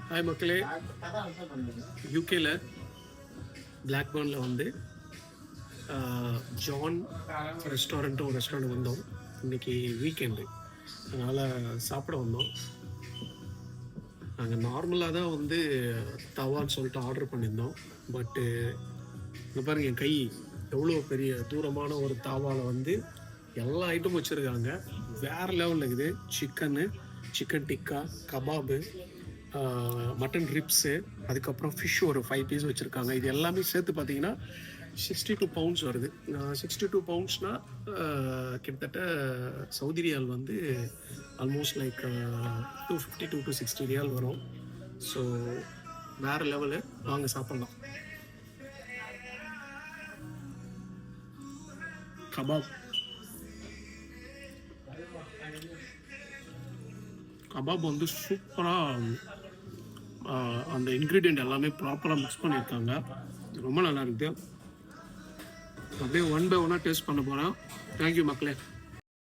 Hi மக்களே, யூகேல பிளாக்பர்னில் வந்து ஜான் ரெஸ்டாரண்ட்டு ஒரு ரெஸ்டாரண்ட் வந்தோம். இன்றைக்கி வீக்கெண்டு, அதனால் சாப்பிட வந்தோம். நாங்கள் நார்மலாக தான் வந்து தவான்னு சொல்லிட்டு ஆர்டர் பண்ணியிருந்தோம். பட்டு இங்கே பாருங்கள், என் கை எவ்வளோ பெரிய தூரமான ஒரு தாவாவில் வந்து எல்லா ஐட்டமும் வச்சுருக்காங்க. வேறு லெவலில் இருக்குது. Chicken tikka, kebab, mutton ribs, அதுக்கப்புறம் ஃபிஷ் ஒரு 5 பீஸ் வச்சுருக்காங்க. இது எல்லாமே சேர்த்து பார்த்தீங்கன்னா 62 பவுண்ட்ஸ் வருது. 62 பவுண்ட்ஸ்னால் கிட்டத்தட்ட சவுதி ரியால் வந்து ஆல்மோஸ்ட் லைக் 250 to 260 ரியால் வரும். ஸோ வேறு லெவலு. வாங்க சாப்பிட்லாம். கபாப் வந்து சூப்பராக அந்த இன்க்ரீடியண்ட் எல்லாமே ப்ராப்பராக மிக்ஸ் பண்ணியிருக்காங்க. ரொம்ப நல்லா இருக்குது. அப்படியே ஒன் பை ஒன்னாக டேஸ்ட் பண்ண போகிறேன். தேங்க்யூ மக்களே.